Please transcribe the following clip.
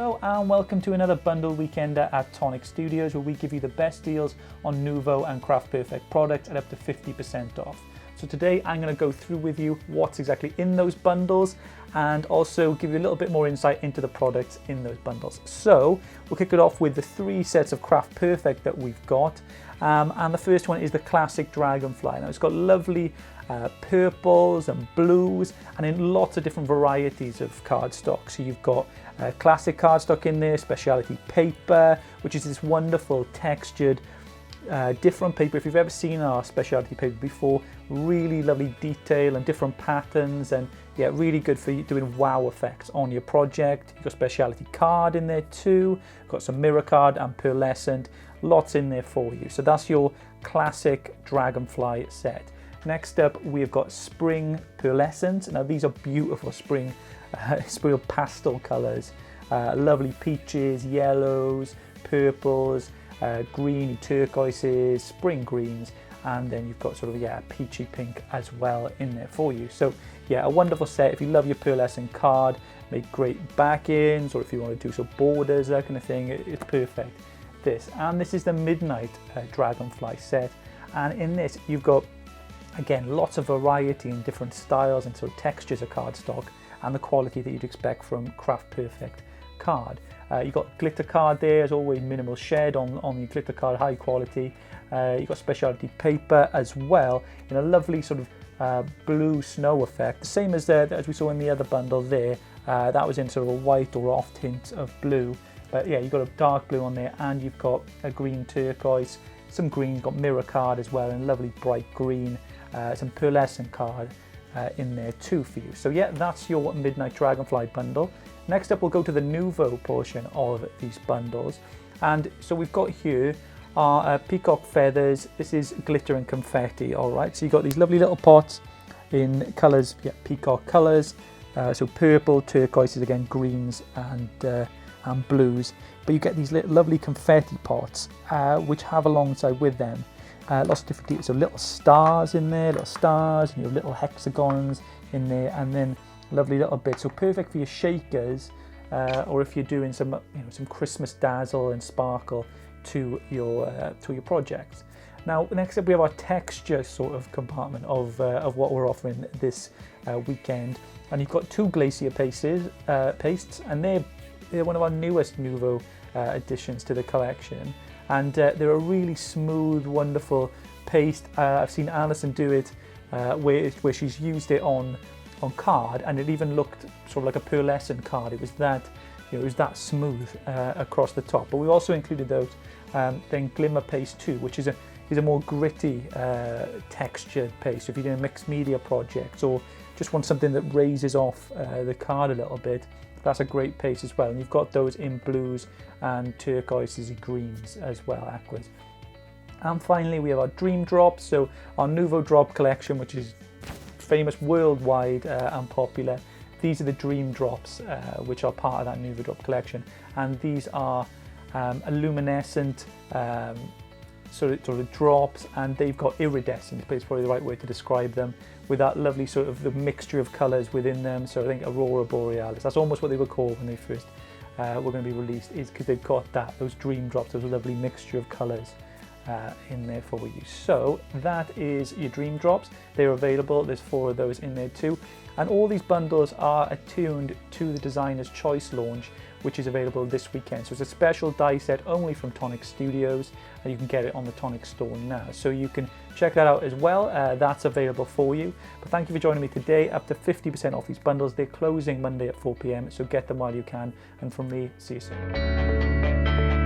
Hello and welcome to another bundle weekender at Tonic Studios, where we give you the best deals on Nouveau and Craft Perfect products at up to 50% off. So today I'm going to go through with you what's exactly in those bundles and also give you a little bit more insight into the products in those bundles. So we'll kick it off with the 3 sets of Craft Perfect that we've got. And the first one is the classic Dragonfly. Now it's got lovely purples and blues and in lots of different varieties of cardstock. So you've got classic cardstock in there, specialty paper, which is this wonderful textured different paper. If you've ever seen our specialty paper before, really lovely detail and different patterns, and yeah, really good for you doing wow effects on your project. You've got specialty card in there too, got some mirror card and pearlescent, lots in there for you. So that's your classic Dragonfly set. Next up, we've got spring pearlescent. Now these are beautiful spring pastel colors, lovely peaches, yellows, purples, greeny turquoises, spring greens, and then you've got sort of peachy pink as well in there for you. So yeah, a wonderful set. If you love your pearlescent card, make great back-ends, or if you want to do some borders, that kind of thing, it's perfect. This is the Midnight Dragonfly set, and in this you've got, again, lots of variety in different styles and sort of textures of cardstock and the quality that you'd expect from Craft Perfect card. You've got glitter card there, as always, minimal shed on the glitter card, high quality. You've got specialty paper as well in a lovely sort of blue snow effect, the same as we saw in the other bundle there. That was in sort of a white or off tint of blue, but yeah, you've got a dark blue on there, and you've got a green turquoise, some green, got mirror card as well, and lovely bright green, some pearlescent card in there too for you. So yeah, that's your Midnight Dragonfly bundle. Next up, we'll go to the Nouveau portion of these bundles, and so we've got here our peacock feathers. This is glitter and confetti. All right, so you've got these lovely little pots in colours, peacock colours, so purple, turquoises, again greens and blues, but you get these lovely confetti pots which have alongside with them lots of different details, so little stars in there, little stars, and you have little hexagons in there, and then lovely little bits. So perfect for your shakers, or if you're doing some some Christmas dazzle and sparkle to your projects. Now next up, we have our texture sort of compartment of what we're offering this weekend, and you've got 2 glacier pastes, and they're one of our newest Nouveau additions to the collection, and they're a really smooth, wonderful paste. I've seen Alison do it where she's used it on card, and it even looked sort of like a pearlescent card. It was that smooth across the top. But we also included those then glimmer paste too, which is a more gritty textured paste. So if you're doing mixed media projects or just want something that raises off the card a little bit, that's a great paste as well. And you've got those in blues and turquoises and greens as well, aquas. And finally, we have our Dream Drops, so our Nouveau Drop collection, which is famous worldwide and popular. These are the Dream Drops, which are part of that Nouveau Drop collection, and these are a luminescent sort of drops, and they've got iridescent, but it's probably the right way to describe them, with that lovely sort of the mixture of colours within them. So I think Aurora Borealis, that's almost what they were called when they first were going to be released, is because they've got those Dream Drops, those lovely mixture of colours in there for you. So that is your Dream Drops. They're available. There's 4 of those in there too, and all these bundles are attuned to the Designer's Choice launch, which is available this weekend. So it's a special die set only from Tonic Studios, and you can get it on the Tonic store now, so you can check that out as well. That's available for you. But thank you for joining me today. Up to 50% off these bundles. They're closing Monday at 4 p.m, so get them while you can, and from me, see you soon.